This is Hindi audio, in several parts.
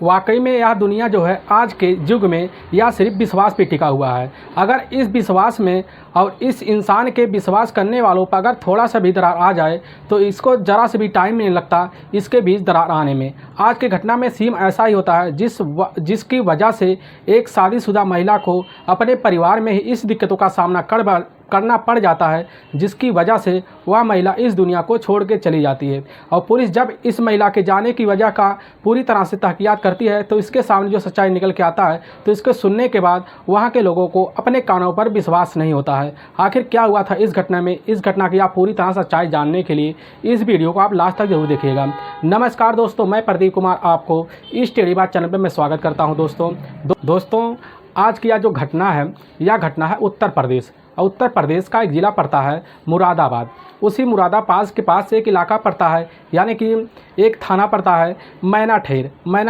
वाकई में यह दुनिया जो है आज के युग में यह सिर्फ विश्वास पे टिका हुआ है। अगर इस विश्वास में और इस इंसान के विश्वास करने वालों पर अगर थोड़ा सा भी दरार आ जाए तो इसको ज़रा से भी टाइम नहीं लगता इसके बीच दरार आने में। आज की घटना में सीन ऐसा ही होता है जिसकी वजह से एक शादीशुदा महिला को अपने परिवार में ही इस दिक्कतों का सामना करना पड़ जाता है, जिसकी वजह से वह महिला इस दुनिया को छोड़ के चली जाती है। और पुलिस जब इस महिला के जाने की वजह का पूरी तरह से तहकीकात करती है तो इसके सामने जो सच्चाई निकल के आता है तो इसके सुनने के बाद वहाँ के लोगों को अपने कानों पर विश्वास नहीं होता है। आखिर क्या हुआ था इस घटना में, इस घटना की आप पूरी तरह सच्चाई जानने के लिए इस वीडियो को आप लास्ट तक जरूर देखिएगा। नमस्कार दोस्तों, मैं प्रदीप कुमार आपको इस टेढ़ी बात चैनल पर मैं स्वागत करता हूँ। दोस्तों आज की यह जो घटना है यह घटना है उत्तर प्रदेश, और उत्तर प्रदेश का एक ज़िला पड़ता है मुरादाबाद। उसी मुरादाबाद के पास एक इलाका पड़ता है, यानी कि एक थाना पड़ता है मैना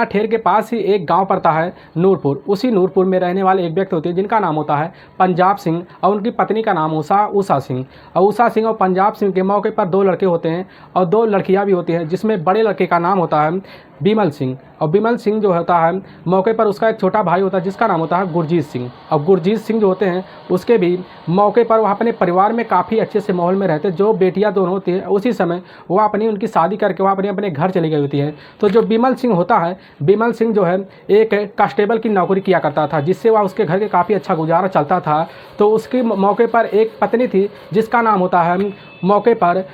ठेर के पास ही एक गांव पड़ता है नूरपुर। उसी नूरपुर में रहने वाले एक व्यक्ति होते हैं जिनका नाम होता है पंजाब सिंह, और उनकी पत्नी का नाम उषा सिंह। और उषा सिंह और पंजाब सिंह के मौके पर 2 लड़के होते हैं और 2 लड़कियां भी होती हैं, जिसमें बड़े लड़के का नाम होता है बिमल सिंह, और बिमल सिंह जो होता है मौके पर उसका एक छोटा भाई होता है जिसका नाम होता है गुरजीत सिंह। और गुरजीत सिंह जो होते हैं उसके भी मौके पर वह अपने परिवार में काफ़ी अच्छे से माहौल में रहते हैं। जो बेटियां दोनों होती हैं उसी समय वह उनकी शादी करके वह अपने घर चली गई होती है। तो जो बिमल सिंह होता है, बिमल सिंह जो है एक कांस्टेबल की नौकरी किया करता था, जिससे वह उसके घर के काफ़ी अच्छा गुजारा चलता था। तो उसकी मौके पर एक पत्नी थी जिसका नाम होता है मौके पर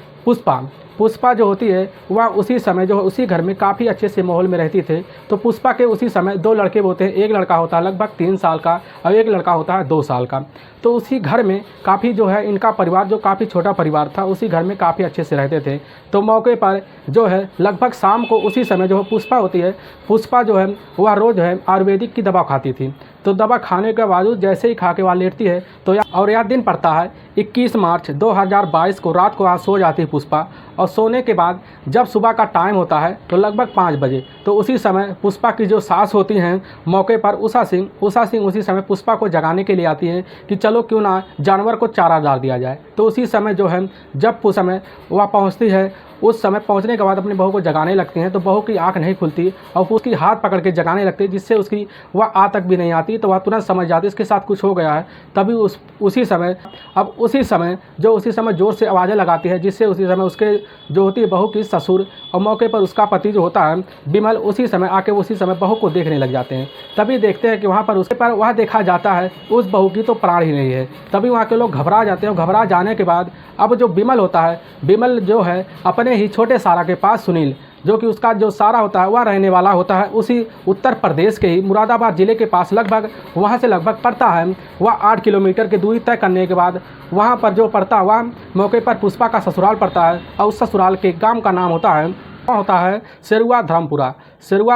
पुष्पा जो होती है वह उसी समय जो उसी घर में काफ़ी अच्छे से माहौल में रहती थे। तो पुष्पा के उसी समय 2 लड़के होते हैं, एक लड़का होता है लगभग 3 साल का और एक लड़का होता है 2 साल का। तो उसी घर में काफ़ी जो है इनका परिवार जो काफ़ी छोटा परिवार था, उसी घर में काफ़ी अच्छे से रहते थे। तो मौके पर जो है लगभग शाम को उसी समय जो पुष्पा होती है, पुष्पा जो है वह रोज़ है आयुर्वेदिक की दवा खाती थी। तो दवा खाने के बावजूद जैसे ही खा के वहाँ लेटती है तो यह दिन पड़ता है 21 मार्च 2022 को। रात को वहाँ सो जाती है पुष्पा, और सोने के बाद जब सुबह का टाइम होता है तो लगभग 5 बजे, तो उसी समय पुष्पा की जो सास होती हैं मौके पर उषा सिंह उसी समय पुष्पा को जगाने के लिए आती हैं कि चलो क्यों ना जानवर को चारा डाल दिया जाए। तो उसी समय जो है जब उस समय वह पहुँचती है, उस समय पहुंचने के बाद अपनी बहू को जगाने लगती हैं। तो बहू की आंख नहीं खुलती और उसकी हाथ पकड़ के जगाने लगती है, जिससे उसकी वह आ तक भी नहीं आती। तो वह तुरंत समझ जाती है इसके साथ कुछ हो गया है। तभी उसी समय ज़ोर से आवाज़ें लगाती है, जिससे उसी समय उसके जो होती है बहू की ससुर और मौके पर उसका पति जो होता है बिमल उसी समय आके उसी समय बहू को देखने लग जाते हैं। तभी देखते हैं कि वहाँ पर उसके पर वह देखा जाता है उस बहू की तो प्राण ही नहीं है। तभी वहाँ के लोग घबरा जाते हैं। घबरा जाने के बाद अब जो बिमल होता है, बिमल जो है अपने ही छोटे सारा के पास सुनील, जो कि उसका जो सारा होता है वह रहने वाला होता है उसी उत्तर प्रदेश के ही मुरादाबाद ज़िले के पास, लगभग वहाँ से लगभग पड़ता है वह 8 किलोमीटर की दूरी तय करने के बाद वहाँ पर जो पड़ता वह मौके पर पुष्पा का ससुराल पड़ता है। और उस ससुराल के गांव का नाम होता है शेरुआ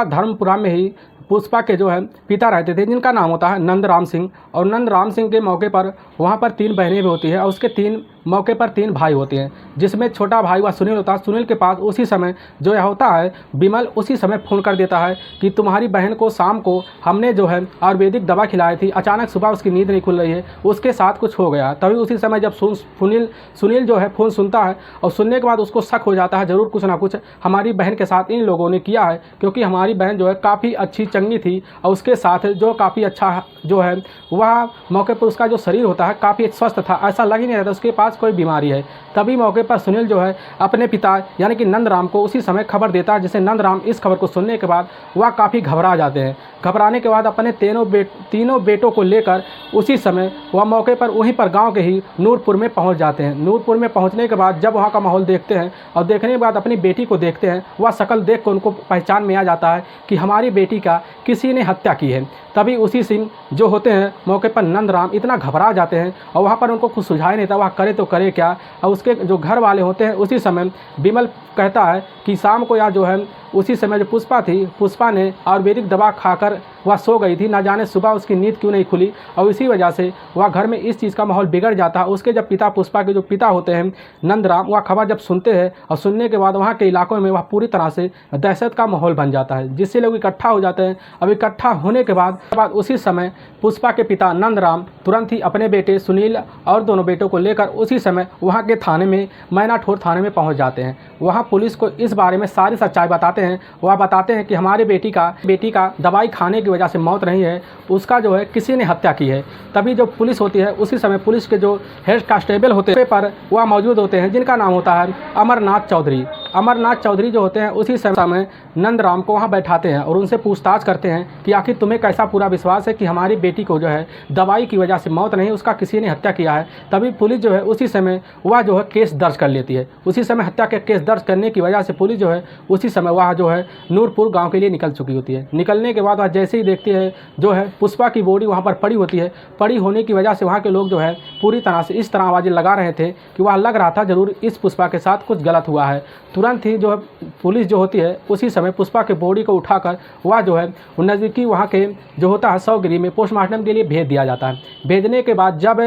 धर्मपुरा में ही पुष्पा के जो है पिता रहते थे, जिनका नाम होता है नंदराम सिंह। और नंदराम सिंह के मौके पर वहाँ पर 3 बहनें भी होती हैं और उसके 3 मौके पर 3 भाई होते हैं, जिसमें छोटा भाई वह सुनील होता है। सुनील के पास उसी समय जो होता है बिमल उसी समय फ़ोन कर देता है कि तुम्हारी बहन को शाम को हमने जो है आयुर्वेदिक दवा खिलाई थी, अचानक सुबह उसकी नींद नहीं खुल रही है, उसके साथ कुछ हो गया। तभी उसी समय जब सुनील जो है फ़ोन सुनता है और सुनने के बाद उसको शक हो जाता है ज़रूर कुछ ना कुछ हमारी बहन के साथ इन लोगों ने किया है, क्योंकि हमारी बहन जो है काफ़ी अच्छी चंगी थी और उसके साथ जो काफ़ी अच्छा जो है वह मौके पर उसका जो शरीर होता है काफ़ी स्वस्थ था, ऐसा लग ही नहीं रहता उसके पास कोई बीमारी है। तभी मौके पर सुनील जो है अपने पिता यानी कि नंदराम को उसी समय खबर देता है, जिसे नंदराम इस खबर को सुनने के बाद वह काफ़ी घबरा जाते हैं। घबराने के बाद अपने तीनों बेटों को लेकर उसी समय वह मौके पर वहीं पर गांव के ही नूरपुर में पहुंच जाते हैं। नूरपुर में पहुंचने के बाद जब वहां का माहौल देखते हैं और देखने के बाद अपनी बेटी को देखते हैं, वह शक्ल देख कर उनको पहचान में आ जाता है कि हमारी बेटी का किसी ने हत्या की है। तभी उसी सिंह जो होते हैं मौके पर नंदराम इतना घबरा जाते हैं और वहाँ पर उनको कुछ सुझाई नहीं था वह करे तो करे क्या। और उसके जो घर वाले होते हैं उसी समय बिमल कहता है कि शाम को या जो है उसी समय जो पुष्पा थी, पुष्पा ने आयुर्वेदिक दवा खाकर वह सो गई थी, ना जाने सुबह उसकी नींद क्यों नहीं खुली और इसी वजह से वह घर में इस चीज़ का माहौल बिगड़ जाता है। उसके जब पिता, पुष्पा के जो पिता होते हैं नंदराम, वह खबर जब सुनते हैं और सुनने के बाद वहाँ के इलाकों में वह पूरी तरह से दहशत का माहौल बन जाता है, जिससे लोग इकट्ठा हो जाते हैं। अब इकट्ठा होने के बाद उसी समय पुष्पा के पिता नंदराम तुरंत ही अपने बेटे सुनील और दोनों बेटों को लेकर उसी समय वहाँ के थाने में, मैनाठोर थाने में पहुँच जाते हैं। वहाँ पुलिस को इस बारे में सारी सच्चाई बताते हैं। वह बताते हैं कि हमारे बेटी का दवाई खाने की वजह से मौत नहीं है, उसका जो है किसी ने हत्या की है। तभी जो पुलिस होती है उसी समय पुलिस के जो हेड कांस्टेबल होते हैं पर वह मौजूद होते हैं, जिनका नाम होता है अमरनाथ चौधरी। अमरनाथ चौधरी जो होते हैं उसी समय नंदराम को वहाँ बैठाते हैं और उनसे पूछताछ करते हैं कि आखिर तुम्हें कैसा पूरा विश्वास है कि हमारी बेटी को जो है दवाई की वजह से मौत नहीं, उसका किसी ने हत्या किया है। तभी पुलिस जो है उसी समय वह जो है केस दर्ज कर लेती है। उसी समय हत्या के केस दर्ज करने की वजह से पुलिस जो है उसी समय वह जो है नूरपुर गाँव के लिए निकल चुकी होती है। निकलने के बाद वह जैसे ही देखती है जो है पुष्पा की बॉडी वहाँ पर पड़ी होती है। पड़ी होने की वजह से वहाँ के लोग जो है पूरी तरह से इस तरह आवाज़ें लगा रहे थे कि वह लग रहा था ज़रूर इस पुष्पा के साथ कुछ गलत हुआ है। तुरंत ही जो है पुलिस जो होती है उसी समय पुष्पा के बॉडी को उठाकर वह जो है नज़दीकी वहाँ के जो होता है सौगिरी में पोस्टमार्टम के लिए भेज दिया जाता है। भेजने के बाद जब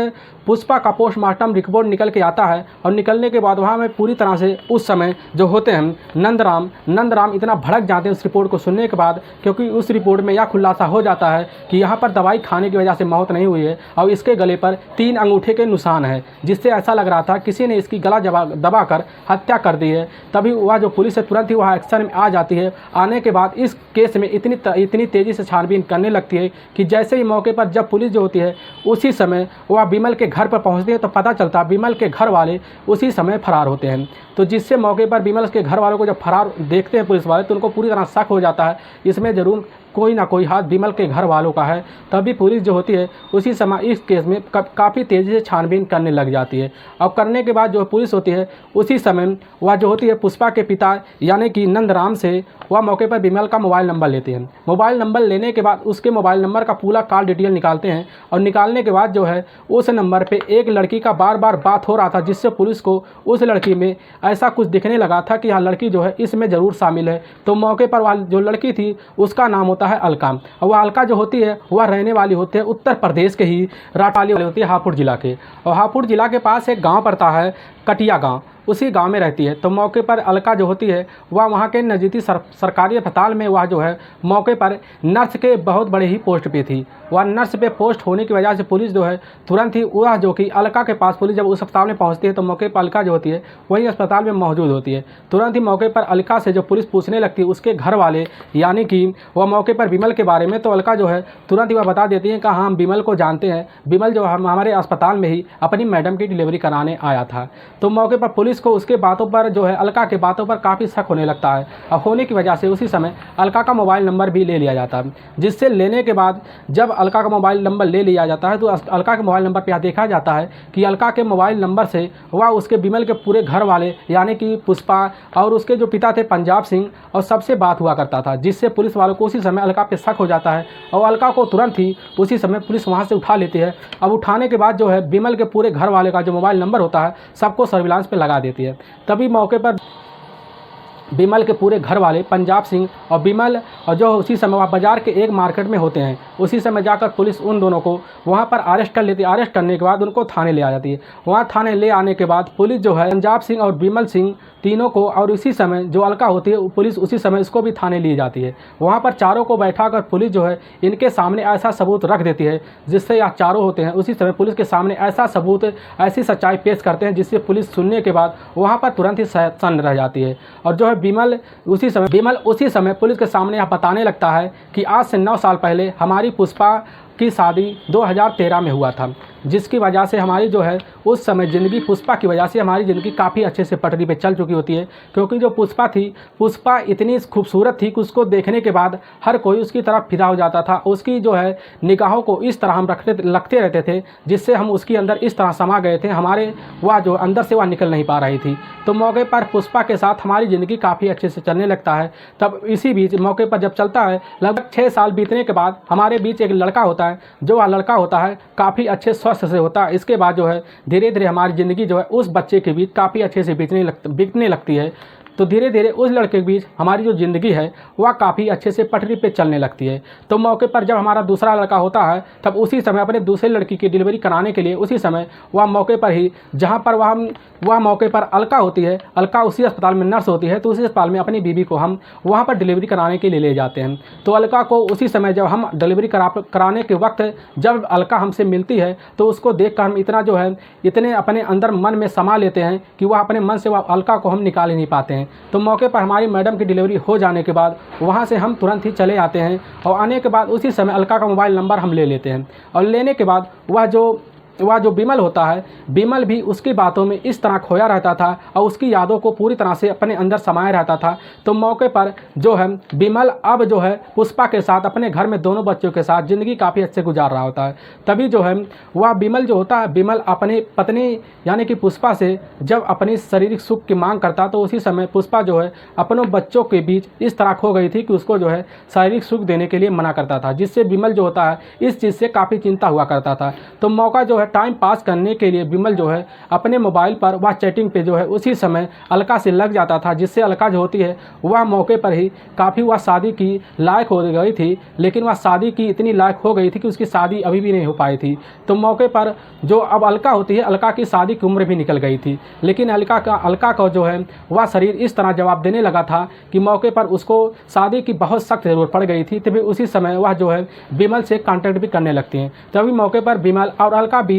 पुष्पा का पोस्टमार्टम रिपोर्ट निकल के आता है और निकलने के बाद वहाँ में पूरी तरह से उस समय जो होते हैं नंदराम इतना भड़क जाते हैं उस रिपोर्ट को सुनने के बाद, क्योंकि उस रिपोर्ट में यह खुलासा हो जाता है कि यहाँ पर दवाई खाने की वजह से मौत नहीं हुई है और इसके गले पर 3 अंगूठे के निशान है, जिससे ऐसा लग रहा था किसी ने इसकी गला दबाकर हत्या कर दी है। तभी वह जो पुलिस है तुरंत ही वह एक्शन में आ जाती है। आने के बाद इस केस में इतनी तेज़ी से छानबीन करने लगती है कि जैसे ही मौके पर जब पुलिस जो होती है उसी समय वह विमल के घर पर पहुंचती है तो पता चलता है विमल के घर वाले उसी समय फरार होते हैं। तो जिससे मौके पर विमल के घर वालों को जब फरार देखते हैं पुलिस वाले तो उनको पूरी तरह शक हो जाता है इसमें ज़रूर कोई ना कोई हाथ विमल के घर वालों का है। तभी पुलिस जो होती है उसी समय इस केस में काफ़ी तेज़ी से छानबीन करने लग जाती है। और करने के बाद जो पुलिस होती है उसी समय वह जो होती है पुष्पा के पिता यानी कि नंदराम से वह मौके पर विमल का मोबाइल नंबर लेते हैं। मोबाइल नंबर लेने के बाद उसके मोबाइल नंबर का पूरा कॉल डिटेल निकालते हैं और निकालने के बाद जो है उस नंबर पर एक लड़की का बार बार बात हो रहा था, जिससे पुलिस को उस लड़की में ऐसा कुछ दिखने लगा था कि यह लड़की जो है इसमें ज़रूर शामिल है। तो मौके पर वह जो लड़की थी उसका नाम होता है अलका। और वह अलका जो होती है वह रहने वाली होती है उत्तर प्रदेश के ही राटाली वाली होती है हापुड़ जिला के। और हापुड़ जिला के पास एक गांव पड़ता है कटिया गांव, उसी गांव में रहती है। तो मौके पर अलका जो होती है वह वहाँ के नज़दीकी सरकारी अस्पताल में वह जो है मौके पर नर्स के बहुत बड़े ही पोस्ट पे थी। वह नर्स पे पोस्ट होने की वजह से पुलिस जो है तुरंत ही वह जो कि अलका के पास पुलिस जब उस अस्पताल में पहुँचती है तो मौके पर अलका जो होती है वही अस्पताल में मौजूद होती है। तुरंत ही मौके पर अलका से जो पुलिस पूछने लगती है उसके घर वाले यानी कि वह मौके पर विमल के बारे में, तो अलका जो है तुरंत ही वह बता देती है कि हाँ हम विमल को जानते हैं, विमल जो हमारे अस्पताल में ही अपनी मैडम की डिलीवरी कराने आया था। तो मौके पर पुलिस को उसके बातों पर जो है अलका के बातों पर काफ़ी शक होने लगता है। अब होने की वजह से उसी समय अलका का मोबाइल नंबर भी ले लिया जाता है, जिससे लेने के बाद जब अलका का मोबाइल नंबर ले लिया जाता है तो अलका के मोबाइल नंबर पर यह देखा जाता है कि अलका के मोबाइल नंबर से वह उसके विमल के पूरे घर वाले यानी कि पुष्पा और उसके जो पिता थे पंजाब सिंह और सबसे बात हुआ करता था, जिससे पुलिस वालों को उसी समय अलका पे शक हो जाता है और अलका को तुरंत ही उसी समय पुलिस वहाँ से उठा लेती है। अब उठाने के बाद जो है विमल के पूरे घर वाले का जो मोबाइल नंबर होता है सबको सर्विलांस पे लगा देती है। तभी मौके पर विमल के पूरे घर वाले पंजाब सिंह और विमल और जो उसी समय वह बाज़ार के एक मार्केट में होते हैं, उसी समय जाकर पुलिस उन दोनों को वहां पर अरेस्ट कर लेती है। अरेस्ट करने के बाद उनको थाने ले आ जाती है। वहां थाने ले आने के बाद पुलिस जो है पंजाब सिंह और विमल सिंह तीनों को और उसी समय जो अलका होती है पुलिस उसी समय इसको भी थाने ली जाती है। वहाँ पर चारों को बैठाकर पुलिस जो है इनके सामने ऐसा सबूत रख देती है जिससे यह चारों होते हैं उसी समय पुलिस के सामने ऐसा सबूत ऐसी सच्चाई पेश करते हैं जिससे पुलिस सुनने के बाद वहाँ पर तुरंत ही सन्न रह जाती है। और जो है विमल उसी समय पुलिस के सामने यह बताने लगता है कि आज से 9 साल पहले हमारी पुष्पा की शादी 2013 में हुआ था, जिसकी वजह से हमारी जो है उस समय ज़िंदगी पुष्पा की वजह से हमारी ज़िंदगी काफ़ी अच्छे से पटरी पे चल चुकी होती है। क्योंकि जो पुष्पा थी, पुष्पा इतनी खूबसूरत थी कि उसको देखने के बाद हर कोई उसकी तरफ फिदा हो जाता था। उसकी जो है निगाहों को इस तरह हम लगते रहते थे जिससे हम उसके अंदर इस तरह समा गए थे, हमारे वह जो अंदर से वह निकल नहीं पा रही थी। तो मौके पर पुष्पा के साथ हमारी ज़िंदगी काफ़ी अच्छे से चलने लगता है। तब इसी बीच मौके पर जब चलता है लगभग 6 साल बीतने के बाद हमारे बीच एक लड़का होता है, जो वह लड़का होता है काफ़ी अच्छे स्वस्थ से होता है। इसके बाद जो है धीरे धीरे हमारी ज़िंदगी जो है उस बच्चे के बीच काफ़ी अच्छे से बीतने लगती है। तो धीरे धीरे उस लड़के के बीच हमारी जो ज़िंदगी है वह काफ़ी अच्छे से पटरी पे चलने लगती है। तो मौके पर जब हमारा दूसरा लड़का होता है तब उसी समय अपने दूसरे लड़की की डिलीवरी कराने के लिए उसी समय वह मौके पर ही जहाँ पर वह मौके पर अलका होती है, अलका उसी अस्पताल में नर्स होती है, तो उसी अस्पताल में अपनी बीवी को हम वहाँ पर डिलीवरी कराने के लिए ले जाते हैं। तो अलका को उसी समय जब हम डिलीवरी कराने के वक्त जब अलका हमसे मिलती है तो उसको देखकर हम इतना जो है इतने अपने अंदर मन में समा लेते हैं कि वह अपने मन से वह अलका को हम निकाल ही नहीं पाते हैं। तो मौके पर हमारी मैडम की डिलीवरी हो जाने के बाद वहाँ से हम तुरंत ही चले आते हैं और आने के बाद उसी समय अलका का मोबाइल नंबर हम ले लेते हैं और लेने के बाद वह जो बिमल होता है, बिमल भी उसकी बातों में इस तरह खोया रहता था और उसकी यादों को पूरी तरह से अपने अंदर समाया रहता था। तो मौके पर जो है बिमल अब जो है पुष्पा के साथ अपने घर में दोनों बच्चों के साथ ज़िंदगी काफ़ी अच्छे गुजार रहा होता है। तभी जो है वह बिमल जो होता है, बिमल अपनी पत्नी यानी कि पुष्पा से जब अपनी शारीरिक सुख की मांग करता तो उसी समय पुष्पा जो है अपनों बच्चों के बीच इस तरह खो गई थी कि उसको जो है शारीरिक सुख देने के लिए मना करता था, जिससे बिमल जो होता है इस चीज़ से काफ़ी चिंता हुआ करता था। तो मौका जो है टाइम पास करने के लिए बिमल जो है अपने मोबाइल पर वह चैटिंग पे जो है उसी समय अलका से लग जाता था, जिससे अलका जो होती है वह मौके पर ही काफ़ी वह शादी की लायक हो गई थी, लेकिन वह शादी की इतनी लायक हो गई थी कि उसकी शादी अभी भी नहीं हो पाई थी। तो मौके पर जो अब अलका होती है, अलका की शादी की उम्र भी निकल गई थी, लेकिन अलका का जो है वह शरीर इस तरह जवाब देने लगा था कि मौके पर उसको शादी की बहुत सख्त ज़रूरत पड़ गई थी। तभी उसी समय वह जो है बिमल से कॉन्टैक्ट भी करने लगती हैं। तभी मौके पर बिमल और अलका बीच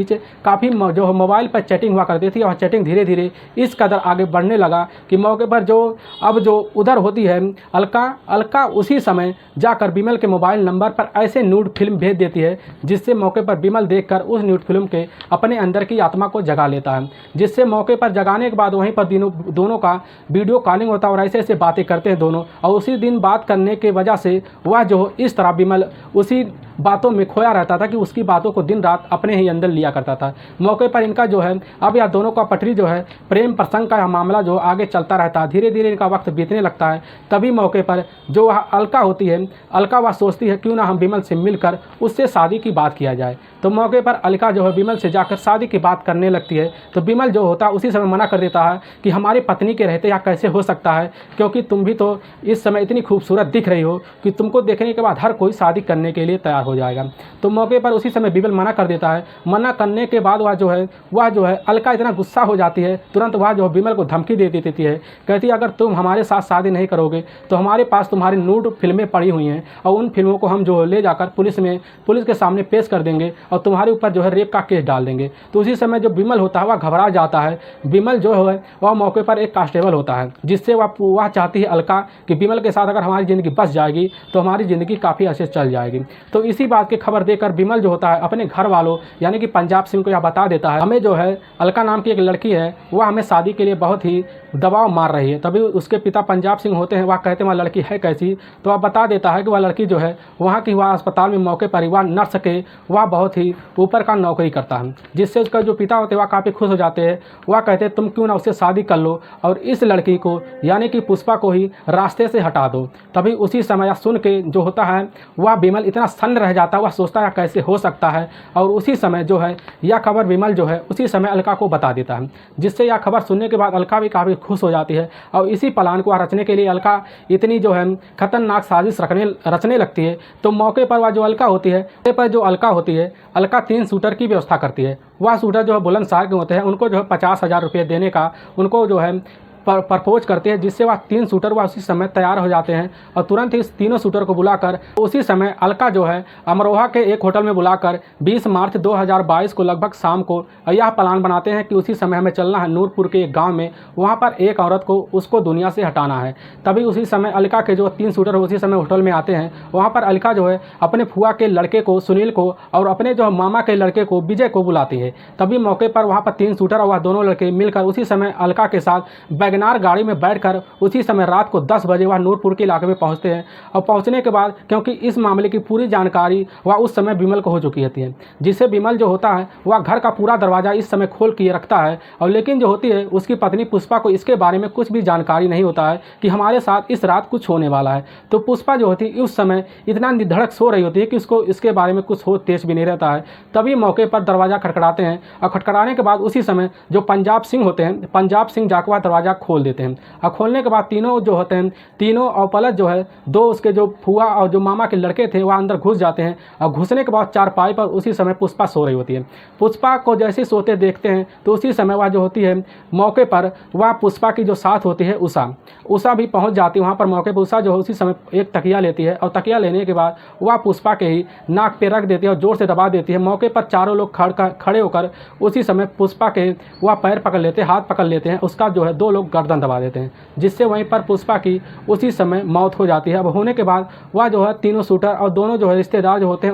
काफ़ी जो मोबाइल पर चैटिंग हुआ करती थी और चैटिंग धीरे धीरे इस कदर आगे बढ़ने लगा कि मौके पर जो उधर होती है अलका उसी समय जाकर बिमल के मोबाइल नंबर पर ऐसे न्यूड फिल्म भेज देती है, जिससे मौके पर बिमल देखकर उस न्यूड फिल्म के अपने अंदर की आत्मा को जगा लेता है, जिससे मौके पर जगाने के बाद वहीं पर दोनों का वीडियो कॉलिंग होता है और ऐसे ऐसे बातें करते हैं दोनों। और उसी दिन बात करने के वजह से वह जो इस तरह बिमल उसी बातों में खोया रहता था कि उसकी बातों को दिन रात अपने ही अंदर लिया करता था। मौके पर इनका जो है अब यह दोनों का पटरी जो है प्रेम प्रसंग का यह मामला जो आगे चलता रहता है, धीरे धीरे इनका वक्त बीतने लगता है। तभी मौके पर जो वह अलका होती है, अलका वह सोचती है क्यों ना हम बिमल से मिलकर उससे शादी की बात किया जाए। तो मौके पर अलका जो है बिमल से जाकर शादी की बात करने लगती है। तो बिमल जो होता है उसी समय मना कर देता है कि हमारी पत्नी के रहते यह कैसे हो सकता है, क्योंकि तुम भी तो इस समय इतनी खूबसूरत दिख रही हो कि तुमको देखने के बाद हर कोई शादी करने के लिए तैयार हो जाएगा। तो मौके पर उसी समय बिमल मना कर देता है। मना करने के बाद वह जो है अलका इतना गुस्सा हो जाती है, तुरंत वह जो बिमल को धमकी दे देती है, कहती है अगर तुम हमारे साथ शादी नहीं करोगे तो हमारे पास तुम्हारी न्यूड फिल्में पड़ी हुई हैं और उन फिल्मों को हम जो ले जाकर पुलिस के सामने पेश कर देंगे और तुम्हारे ऊपर जो है रेप का केस डाल देंगे। तो उसी समय जो बिमल होता है वह घबरा जाता है। बिमल जो है वह मौके पर एक कांस्टेबल होता है, जिससे वह चाहती है अलका कि बिमल के साथ अगर हमारी ज़िंदगी बच जाएगी तो हमारी ज़िंदगी काफ़ी अच्छे से चल जाएगी। तो इसी बात की खबर देकर बिमल जो होता है अपने घर वालों यानी कि पंजाब सिंह को यह बता देता है हमें जो है अलका नाम की एक लड़की है वह हमें शादी के लिए बहुत ही दबाव मार रही है। तभी उसके पिता पंजाब सिंह होते हैं, वह कहते हैं वह लड़की है कैसी। तो वह बता देता है कि वह लड़की जो है वहाँ की वह अस्पताल में मौके पर वह नर्स के वह बहुत ही ऊपर का नौकरी करता है, जिससे उसका जो पिता होते हैं वह काफ़ी खुश हो जाते हैं। वह कहते हैं तुम क्यों ना उससे शादी कर लो और इस लड़की को यानी कि पुष्पा को ही रास्ते से हटा दो। तभी उसी समय सुन के जो होता है वह बिमल इतना सन्न रह जाता है, वह सोचता है कैसे हो सकता है। और उसी समय जो है यह खबर बिमल जो है उसी समय अलका को बता देता है, जिससे यह खबर सुनने के बाद अलका भी काफ़ी खुश हो जाती है और इसी प्लान को रचने के लिए अलका इतनी जो है खतरनाक साजिश रचने लगती है। तो मौके पर वह जो अलका होती है अलका 3 शूटर की व्यवस्था करती है। वह शूटर जो है बुलंदशहर के होते हैं, उनको जो है 50,000 रुपये देने का उनको जो है प्रपोज करते हैं, जिससे वह 3 शूटर वह उसी समय तैयार हो जाते हैं और तुरंत ही इस तीनों शूटर को बुलाकर उसी समय अलका जो है अमरोहा के एक होटल में बुलाकर 20 मार्च 2022 को लगभग शाम को यह प्लान बनाते हैं कि उसी समय हमें चलना है नूरपुर के एक गांव में, वहां पर एक औरत को उसको दुनिया से हटाना है। तभी उसी समय अलका के जो 3 शूटर उसी समय होटल में आते हैं। वहाँ पर अलका जो है अपने फुआ के लड़के को सुनील को और अपने जो मामा के लड़के को विजय को बुलाती है। तभी मौके पर वहाँ पर 3 शूटर और वह दोनों लड़के मिलकर उसी समय अलका के साथ गाड़ी में बैठकर उसी समय रात को 10 बजे वह नूरपुर के इलाके में पहुंचते हैं। और पहुंचने के बाद क्योंकि इस मामले की पूरी जानकारी वह उस समय बिमल को हो चुकी होती है, जिससे बिमल जो होता है वह घर का पूरा दरवाज़ा इस समय खोल के रखता है। और लेकिन जो होती है उसकी पत्नी पुष्पा को इसके बारे में कुछ भी जानकारी नहीं होता है कि हमारे साथ इस रात कुछ होने वाला है। तो पुष्पा जो होती है उस समय इतना निधड़क सो रही होती है कि उसको इसके बारे में कुछ हो तेज भी नहीं रहता है। तभी मौके पर दरवाज़ा खटखटाते हैं और खटखटाने के बाद उसी समय जो पंजाब सिंह होते हैं, पंजाब सिंह जाकर दरवाज़ा खोल देते हैं। और खोलने के बाद तीनों जो होते हैं, तीनों और प्लस जो है दो उसके जो फुआ और जो मामा के लड़के थे वह अंदर घुस जाते हैं। और घुसने के बाद चारपाई पर उसी समय पुष्पा सो रही होती है। पुष्पा को जैसे सोते देखते हैं तो उसी समय वह जो होती है मौके पर, वह पुष्पा की जो साथ होती है उषा भी पहुंच जाती है वहाँ पर मौके पर। उषा जो है उसी समय एक तकिया लेती है और तकिया लेने के बाद वह पुष्पा के ही नाक पे रख देती है और जोर से दबा देती है। मौके पर चारों लोग खड़े होकर उसी समय पुष्पा के वह पैर पकड़ लेते हैं, हाथ पकड़ लेते हैं, उसका जो है दो लोग गर्दन दबा देते हैं, जिससे वहीं पर पुष्पा की उसी समय मौत हो जाती है। अब होने के बाद वह जो है तीनों शूटर और दोनों जो है रिश्तेदार जो होते हैं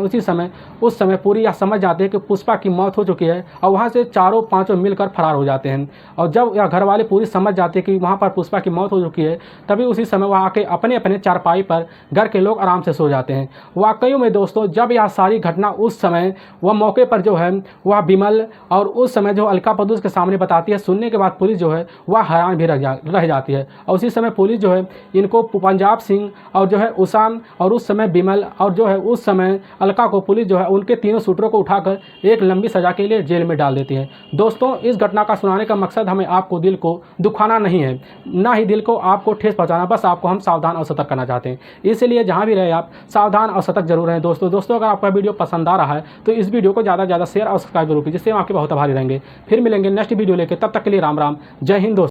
उस समय पूरी यह समझ जाते हैं कि पुष्पा की मौत हो चुकी है और वहाँ से चारों पांचों मिलकर फरार हो जाते हैं। और जब यह घर वाले पूरी समझ जाते हैं कि वहाँ पर पुष्पा की मौत हो चुकी है, तभी उसी समय वह आके अपने अपने चारपाई पर घर के लोग आराम से सो जाते हैं। वाकई में दोस्तों, जब यह सारी घटना उस समय वह मौके पर जो है वह बिमल और उस समय जो अलका पदुस के सामने बताती है, सुनने के बाद पुलिस जो है वह हैरान भी रह जाती है। और उसी समय पुलिस जो है इनको पंजाब सिंह और जो है उसाम और उस समय बिमल और जो है उस समय अलका को पुलिस जो है उनके तीनों शूटरों को उठाकर एक लंबी सजा के लिए जेल में डाल देती है। दोस्तों, इस घटना का सुनाने का मकसद हमें आपको दिल को दुखाना नहीं है, ना ही दिल को आपको ठेस पहुंचाना, बस आपको हम सावधान और सतर्क करना चाहते हैं। इसलिए जहां भी रहे आप सावधान और सतर्क जरूर रहें। दोस्तों अगर आपका वीडियो पसंद आ रहा है तो इस वीडियो को ज़्यादा से ज़्यादा शेयर और सब्सक्राइब जरूर कीजिए, जिससे हम आपके बहुत आभारी रहेंगे। फिर मिलेंगे नेक्स्ट वीडियो लेकर, तब तक के लिए राम राम, जय हिंद दोस्तों।